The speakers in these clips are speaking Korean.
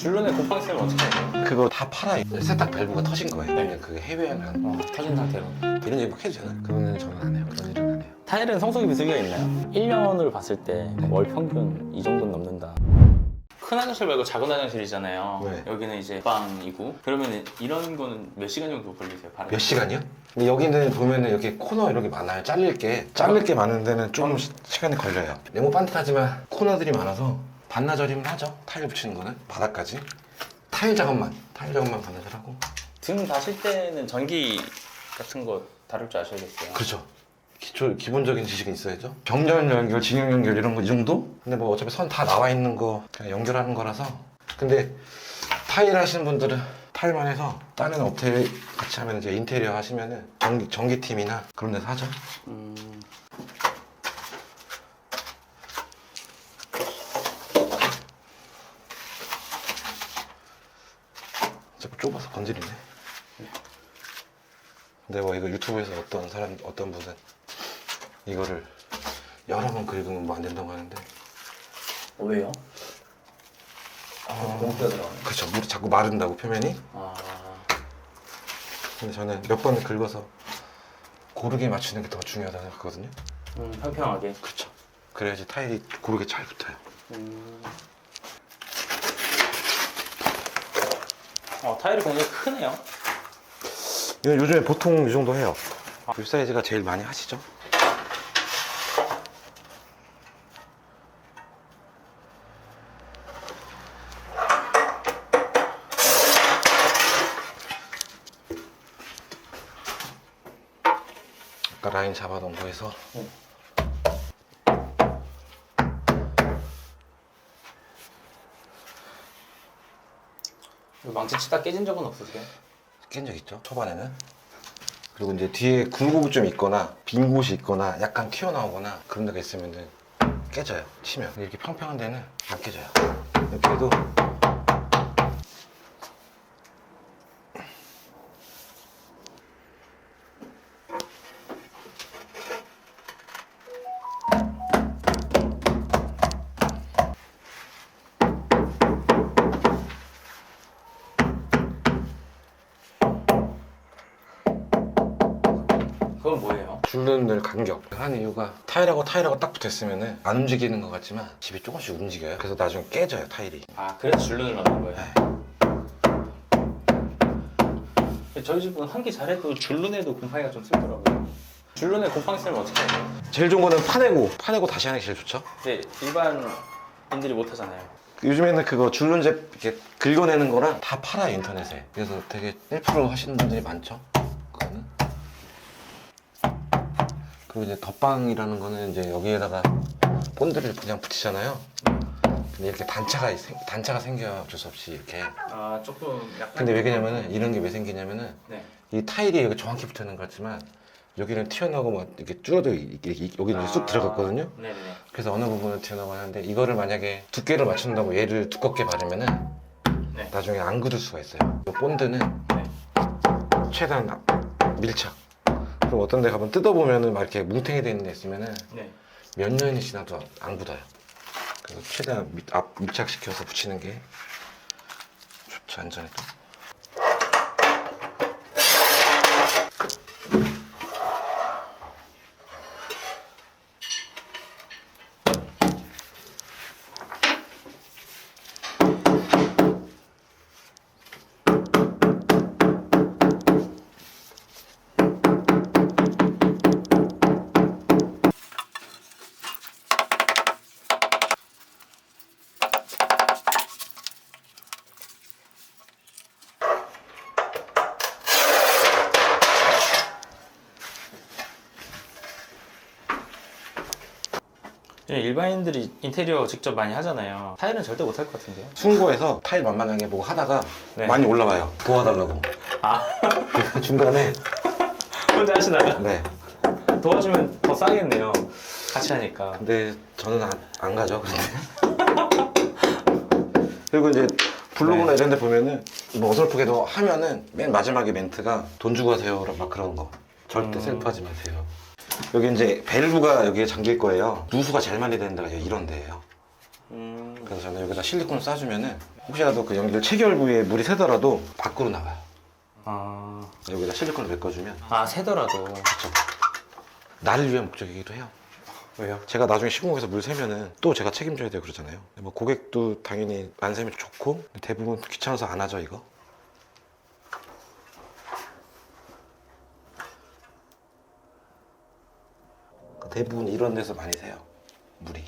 줄눈에 곰팡이 쓰면 어떻게 해요? 그거 다 팔아요. 세탁 밸브가 터진 거예요. 왜냐면 그게 해외에는 터진 상태로. 이런 얘기 막 해도 되나? 그거는 저는 안 해요. 그런 일은 안 해요. 타일은 성수기 비수기가 있나요? 1년을 봤을 때 월 평균 이 정도는 넘는다. 큰 화장실 말고 작은 화장실이잖아요. 네. 여기는 이제 방이고. 그러면 이런 거는 몇 시간 정도 걸리세요? 바로? 몇 시간이요? 근데 여기는 보면은 이렇게 코너 이런 게 많아요. 잘릴 게 많은 데는 좀 시간이 걸려요. 네모 반듯하지만 코너들이 많아서 반나절이면 하죠. 타일 붙이는 거는 바닥까지. 타일 작업만 반나절하고. 등 다실 때는 전기 같은 거 다룰 줄 아셔야겠어요. 그렇죠. 기본적인 지식은 있어야죠. 병렬 연결, 진영 연결 이런 거 이 정도? 근데 뭐 어차피 선 다 나와 있는 거 그냥 연결하는 거라서. 근데 타일 하시는 분들은 타일만 해서 다른 업체 같이 하면 이제 인테리어 하시면은 전기팀이나 그런 데서 하죠. 자꾸 좁아서 건드리네. 근데 뭐 이거 유튜브에서 어떤 분은 이거를 여러 번 긁으면 뭐 안 된다고 하는데. 왜요? 공기가 들어가네. 그렇죠. 물이 자꾸 마른다고 표면이. 근데 저는 몇 번을 긁어서 고르게 맞추는 게 더 중요하다고 생각하거든요. 평평하게. 그렇죠. 그래야지 타일이 고르게 잘 붙어요. 타일이 굉장히 크네요. 이거 요즘에 보통 이 정도 해요. 이 사이즈가 제일 많이 하시죠? 아까 라인 잡아놓은 거에서 망치 치다 깨진 적은 없으세요? 깬 적 있죠? 초반에는. 그리고 이제 뒤에 굴곡이 좀 있거나 빈 곳이 있거나 약간 튀어나오거나 그런 데가 있으면 깨져요. 치면. 근데 이렇게 평평한 데는 안 깨져요. 이렇게 해도 그건 뭐예요? 줄눈을 간격 한 이유가 타일하고 딱 붙어있으면 안 움직이는 것 같지만 집이 조금씩 움직여요. 그래서 나중에 깨져요, 타일이. 그래서 줄눈을 넣는 거예요? 네. 저희 집은 환기 잘해도 줄눈에도 곰팡이가 좀 슬더라고요. 줄눈에 곰팡이 쓰면 어떻게 해요? 제일 좋은 거는 파내고 다시 하는 게 제일 좋죠. 근데 일반인들이 못 하잖아요. 요즘에는 그거 줄눈제 이렇게 긁어내는 거랑 다 팔아요, 인터넷에. 그래서 되게 1% 하시는 분들이 많죠. 그거는. 그리고 이제 덧방이라는 거는 이제 여기에다가 본드를 그냥 붙이잖아요. 근데 이렇게 단차가 생겨요. 어쩔 수 없이 이렇게. 조금 약간. 근데 왜 그러냐면은 이런 게 왜 생기냐면은 네. 이 타일이 여기 정확히 붙는 것 같지만 여기는 튀어나오고 막 이렇게 줄어들어 여기는 쑥 들어갔거든요. 네네. 그래서 어느 부분은 튀어나오고 하는데 이거를 만약에 두께를 맞춘다고 얘를 두껍게 바르면은 네. 나중에 안 굳을 수가 있어요. 이 본드는 네. 최대한 밀착. 그럼 어떤 데 가면 뜯어보면은 막 이렇게 뭉탱이 돼 있는 데 있으면은 네. 몇 년이 지나도 안 굳어요. 그래서 최대한 밀착시켜서 붙이는 게 좋죠, 안전에도. 일반인들이 인테리어 직접 많이 하잖아요. 타일은 절대 못 할 것 같은데요? 순고에서 타일 만만하게 뭐 하다가 네. 많이 올라와요. 도와달라고. 그래서 중간에 혼자 하시다가 네. 도와주면 더 싸겠네요. 같이 하니까. 근데 저는 안 가죠. 그런데. 그리고 이제 블로그나 네. 이런 데 보면은 뭐 어설프게도 하면은 맨 마지막에 멘트가 돈 주고 하세요 막 그런 거. 절대 셀프하지 마세요. 여기 이제 밸브가 여기에 잠길 거예요. 누수가 잘 마리되는 데가 이런 데예요. 그래서 저는 여기다 실리콘을 싸주면은 혹시라도 그 연결 체결 부위에 물이 새더라도 밖으로 나가요. 아, 여기다 실리콘을 메꿔주면 새더라도. 그렇죠. 나를 위한 목적이기도 해요. 왜요? 제가 나중에 시공해서 물 새면은 또 제가 책임져야 되고 그러잖아요. 뭐 고객도 당연히 안 새면 좋고 대부분 귀찮아서 안 하죠 이거. 대부분 이런 데서 많이 새요 물이.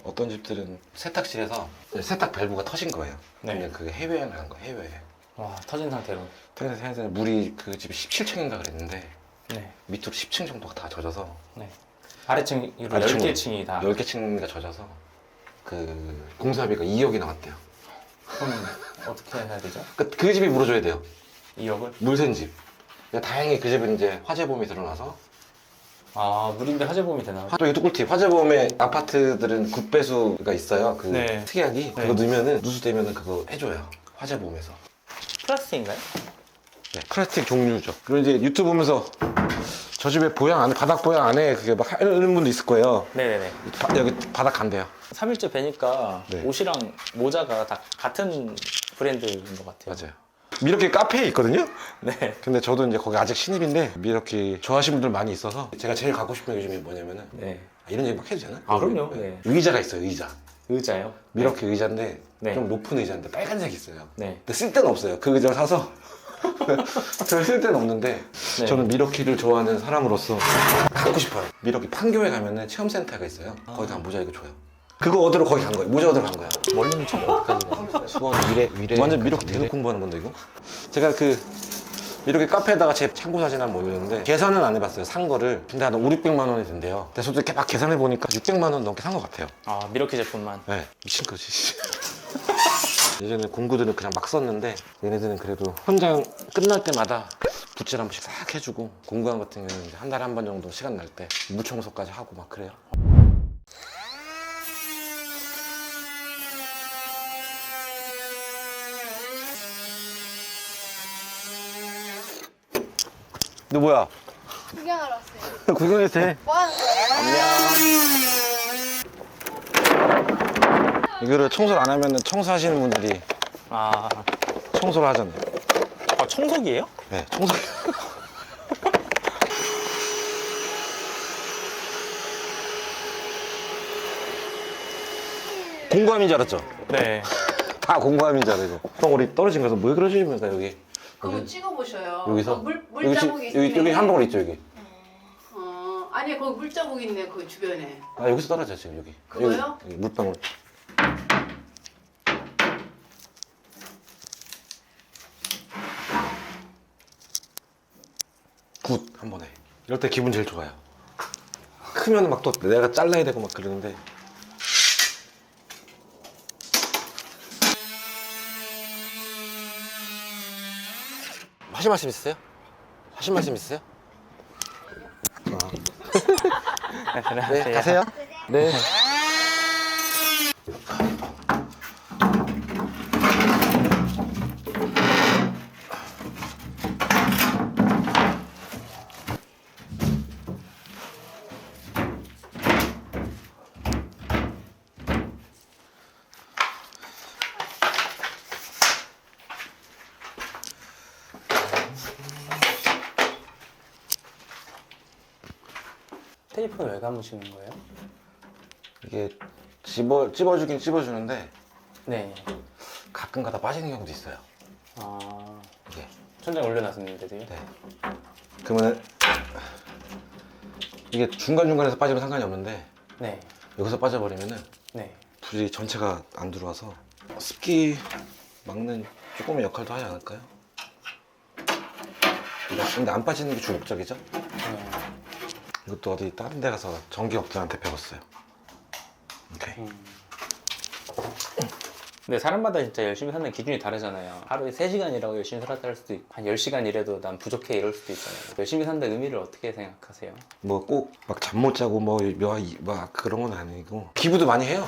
어떤 집들은 세탁실에서 세탁 밸브가 터진 거예요. 네. 근데 그게 해외에 난 거예요. 해외에. 와, 터진 상태로. 터진 해서 물이 그 집이 17층인가 그랬는데 네. 밑으로 10층 정도가 다 젖어서 네. 아래층, 아래층으로 10개 층이 다. 10개 층가 젖어서 그 공사비가 2억이 나왔대요. 그럼 어떻게 해야 되죠? 그 집이 물어줘야 돼요. 2억을? 물샌 집. 근데 다행히 그 집은 이제 화재보험이 들어나서. 아, 물인데 화재보험이 되나? 또 이것도 꿀팁. 화재보험에 아파트들은 굿배수가 있어요. 그 네. 특약이. 그거 넣으면은 누수되면은 그거 해줘요. 화재보험에서. 플라스틱인가요? 네, 플라스틱 종류죠. 그리고 이제 유튜브 보면서 저 집에 보양 안에 바닥 보양 안에 그게 막 하는 분도 있을 거예요. 네네네. 여기 바닥 간대요. 3일째 뵈니까 네. 옷이랑 모자가 다 같은 브랜드인 것 같아요. 맞아요. 미러키 카페에 있거든요. 네. 근데 저도 이제 거기 아직 신입인데 미러키 좋아하시는 분들 많이 있어서 제가 제일 갖고 싶은 게 요즘에 뭐냐면은 네. 이런 얘기 막 해도 되나? 아, 그럼요. 네. 의자가 있어요. 의자. 의자요? 미러키 의자인데 네. 좀 높은 의자인데 빨간색 있어요. 네. 근데 쓸 데는 없어요. 그 의자를 사서 별 쓸 데는 없는데 네. 저는 미러키를 좋아하는 사람으로서 갖고 싶어요. 미러키 판교에 가면은 체험센터가 있어요. 거기다 모자이크 줘요. 그거 얻으러 거기 간 거예요. 모자 얻으러 간 거야. 멀리는 좀 어디까지 가요? 수원 위례 완전 미러키 대놓고 공부하는 건데 이거? 제가 이렇게 카페에다가 제 참고 사진 한번 올렸는데 계산은 안 해봤어요. 산 거를. 근데 한 5, 600만 원이 된대요. 근데 저도 이렇게 막 계산해 보니까 600만 원 넘게 산 것 같아요. 아, 미러키 제품만. 네, 미친 거지. 예전에 공구들은 그냥 막 썼는데 얘네들은 그래도 현장 끝날 때마다 붓질 한 번씩 싹 해주고 공구함 같은 경우는 이제 한 달에 한 번 정도 시간 날 때 무청소까지 하고 막 그래요. 너 뭐야? 구경하러 왔어요. 구경해도 돼. 뭐 하는 거예요? 이거를 청소를 안 하면 청소하시는 분들이 아, 청소를 하잖아요. 청소기예요? 네, 청소. 공구함인 줄 알았죠? 네. 다 공구함인 줄 알아요. 덩어리 떨어진 거서 뭐 그러시면서 여기 그거 찍어보셔요. 여기서 물 자국이 있네. 여기 한 덩어리 있죠 여기. 아니 거기 물 자국 있네 그 주변에. 아 여기서 떨어져 지금 여기. 그거요? 여기 물방울. 굿 한 번에. 이럴 때 기분 제일 좋아요. 크면 막 또 내가 잘라야 되고 막 그러는데. 하실 말씀 있으세요? 하실 말씀 있으세요? 네, 가세요. 네. 테이프는 왜 감으시는 거예요? 이게 찝어주긴 찝어주는데 네. 가끔 가다 빠지는 경우도 있어요. 아, 이게. 천장에 올려놨었는데도요? 네. 그러면 이게 중간중간에서 빠지면 상관이 없는데 네. 여기서 빠져버리면은 네. 불이 전체가 안 들어와서 습기 막는 조금의 역할도 하지 않을까요? 근데 안 빠지는 게 주목적이죠? 네. 이것도 어디 다른 데 가서 전기업들한테 배웠어요. 오케이. 근데 사람마다 진짜 열심히 사는 기준이 다르잖아요. 하루에 3시간 일하고 열심히 살았다 할 수도 있고 한 10시간 일해도 난 부족해 이럴 수도 있잖아요. 열심히 산다는 의미를 어떻게 생각하세요? 뭐 꼭 막 잠 못 자고 막 그런 건 아니고 기부도 많이 해요.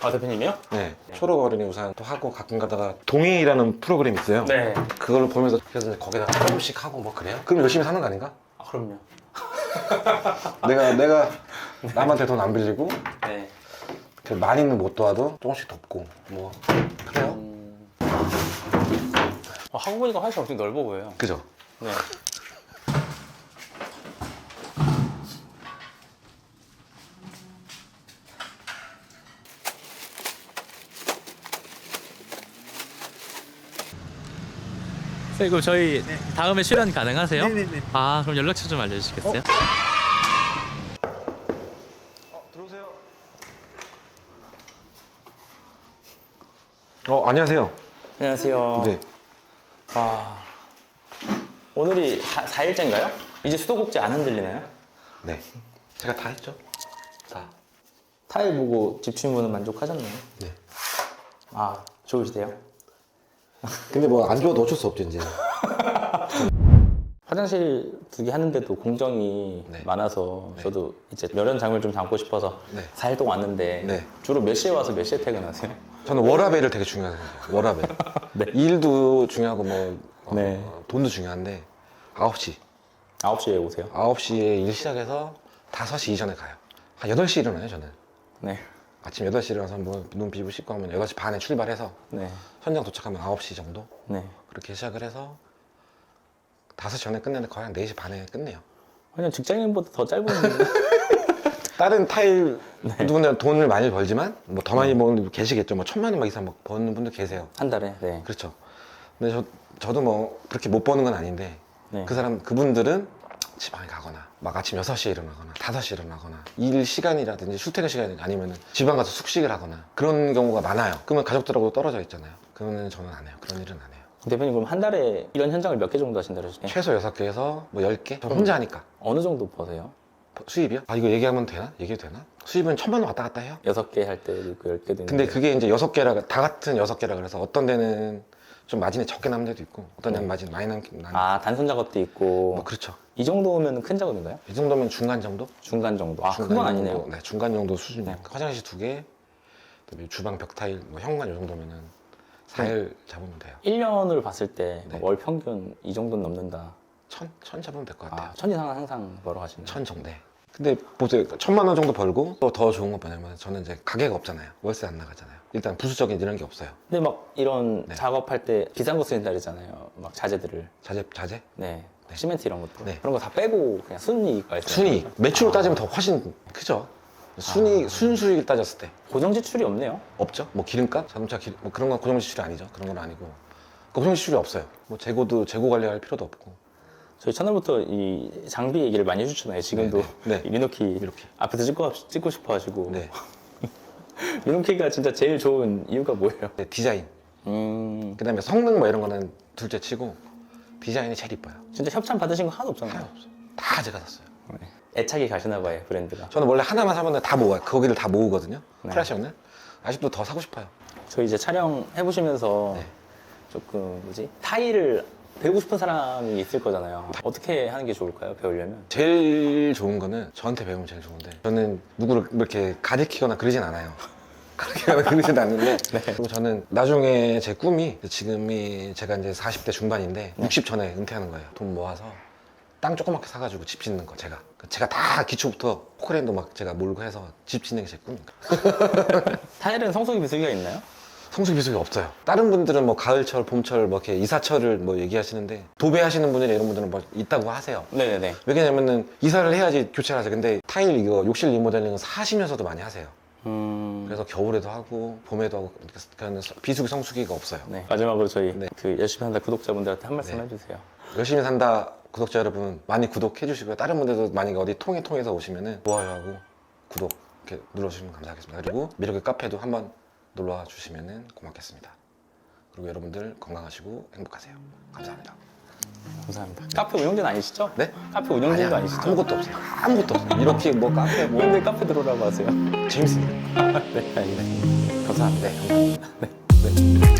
아, 대표님이요? 네. 초록 어린이 우산 또 하고 가끔 가다가 동행이라는 프로그램 있어요. 네. 그걸 보면서 그래서 이제 거기다가 조금씩 하고 뭐 그래요? 그럼 열심히 사는 거 아닌가? 아, 그럼요. 내가 남한테 돈 안 빌리고 네. 어차피 많이는 못 도와도 조금씩 돕고 뭐 그래요. 하고 보니까 화장실 엄청 넓어 보여요. 그죠? 네. 네, 그럼 저희 다음에 출연 가능하세요? 네네네. 아, 그럼 연락처 좀 알려주시겠어요? 들어오세요. 안녕하세요. 안녕하세요. 네. 오늘이 4일째인가요? 이제 수도꼭지 안 흔들리나요? 네. 제가 다 했죠? 다. 타일 보고 집주인분은 만족하셨나요? 네. 아, 좋으시대요? 근데 뭐 안 좋아도 어쩔 수 없죠 이제. 화장실 2개 하는데도 공정이 네. 많아서 네. 저도 이제 면연장을 좀 담고 싶어서 네. 4일 동안 왔는데 네. 주로 몇 시에 와서 몇 시에 퇴근하세요? 저는 워라밸을 되게 중요하게 생각해요. 워라밸. 네. 일도 중요하고 뭐 네. 돈도 중요한데 9시. 9시에 오세요? 9시에 일 시작해서 5시 이전에 가요. 한 8시 일어나요 저는. 네. 아침 8시 일어나서 뭐 눈 비고 씻고 하면 8시 반에 출발해서 네. 현장 도착하면 9시 정도? 네. 그렇게 시작을 해서 5시 전에 끝내는데 거의 한 4시 반에 끝내요. 그냥 직장인보다 더 짧은 다른 타일 누구나 돈을 많이 벌지만 뭐 더 많이 버는 분들 계시겠죠. 뭐 1,000만 원 이상 막 버는 분들 계세요. 한 달에. 네. 그렇죠. 근데 저도 뭐 그렇게 못 버는 건 아닌데 네. 그분들은 지방에 가거나 막 아침 6시에 일어나거나 5시에 일어나거나 일 시간이라든지 출퇴근 시간이 아니면 지방 가서 숙식을 하거나 그런 경우가 많아요. 그러면 가족들하고 떨어져 있잖아요. 그러면 저는 안 해요. 그런 일은 안 해요. 대표님 그럼 한 달에 이런 현장을 몇 개 정도 하신다 그러시죠? 최소 6개에서 뭐 10개? 저 혼자 하니까. 어느 정도 버세요? 수입이요? 아 이거 얘기하면 되나? 얘기해도 되나? 수입은 1,000만 원 왔다 갔다 해요. 6개 할 때도 있고 10개도 있는데 근데 그게 이제 6개라 다 같은 6개라 그래서 어떤 데는 좀 마진이 적게 남는 데도 있고 어떤 데는 마진 많이 남는 아 단순 작업도 있고 뭐 그렇죠. 이 정도면 큰 작업인가요? 이 정도면 중간 정도? 중간 정도. 아 중간 큰 건 정도, 아니네요. 네, 중간 정도 수준. 네. 화장실 2개, 그다음에 주방 벽 타일, 뭐 현관 이 정도면은 4일 잡으면 돼요. 1년을 봤을 때 네. 월 평균 이 정도는 넘는다. 1,000 잡으면 될 것 같아요. 아, 1000 이상은 항상 벌어 가시네요. 1,000 정도. 근데 보세요, 1,000만 원 정도 벌고 또 더 좋은 건 뭐냐면 저는 이제 가게가 없잖아요. 월세 안 나가잖아요. 일단 부수적인 이런 게 없어요. 근데 막 이런 네. 작업할 때 비싼 거 쓰인다 그러잖아요. 막 자재들을. 자재? 네. 네. 시멘트 이런 것도. 네. 그런 거 다 빼고 그냥 순이익가 있어요. 순이익. 매출로 따지면 더 훨씬 크죠. 순수익을 따졌을 때 고정 지출이 없네요. 없죠. 뭐 기름값, 자동차 기름, 뭐 그런 건 고정 지출이 아니죠. 그런 건 아니고 고정 지출이 없어요. 뭐 재고 관리할 필요도 없고. 저희 채널부터 이 장비 얘기를 많이 해주잖아요. 지금도 네. 이 리노키 이렇게. 앞에서 찍고 싶어가지고. 네. 리노키가 진짜 제일 좋은 이유가 뭐예요? 네, 디자인. 그다음에 성능 뭐 이런 거는 둘째 치고 디자인이 제일 이뻐요. 진짜 협찬 받으신 거 하나도 없잖아요. 하나도 없어요. 다 제가 샀어요. 네. 애착이 가시나 봐요, 브랜드가. 저는 원래 하나만 사면 다 모아요. 거기를 다 모으거든요. 네. 크라시오는 아직도 더 사고 싶어요. 저희 이제 촬영 해보시면서 네. 조금 타일을 배우고 싶은 사람이 있을 거잖아요. 어떻게 하는 게 좋을까요, 배우려면? 제일 좋은 거는 저한테 배우면 제일 좋은데 저는 누구를 이렇게 가리키거나 그러진 않아요. 가리키거나 그러진 않는데 그리고 저는 나중에 제 꿈이 지금이 제가 이제 40대 중반인데 60 전에 은퇴하는 거예요. 돈 모아서 땅 조그맣게 사가지고 집 짓는 거 제가 다 기초부터 포크레인도 막 제가 몰고 해서 집 짓는 게 제 꿈입니다. 타일은 성수기 비수기가 있나요? 성수 비수기 없어요. 다른 분들은 뭐 가을철, 봄철, 뭐 이렇게 이사철을 뭐 얘기하시는데 도배하시는 분이나 이런 분들은 뭐 있다고 하세요. 네네네. 왜냐면은 이사를 해야지 교체를 하세요. 근데 타일 이거 욕실 리모델링은 사시면서도 많이 하세요. 그래서 겨울에도 하고 봄에도 하고 그냥 비수기 성수기가 없어요. 네. 마지막으로 저희 네. 그 열심히 한다 구독자분들한테 한 말씀 네. 해주세요. 열심히 산다 구독자 여러분 많이 구독해 주시고요. 다른 분들도 만약에 어디 통해서 오시면은 좋아요하고 구독 이렇게 눌러주시면 감사하겠습니다. 그리고 미력의 카페도 한번 놀러와 주시면은 고맙겠습니다. 그리고 여러분들 건강하시고 행복하세요. 감사합니다. 감사합니다. 카페 운영진 아니시죠? 네? 카페 운영진도 아니야, 아니시죠? 아무것도 없어요. 아무것도 없어요. 이렇게 뭐 카페 뭐 근데 카페 들어오라고 하세요. 재밌습니다. 네, 알겠습니다. 감사합니다. 네, 감사합니다. 네.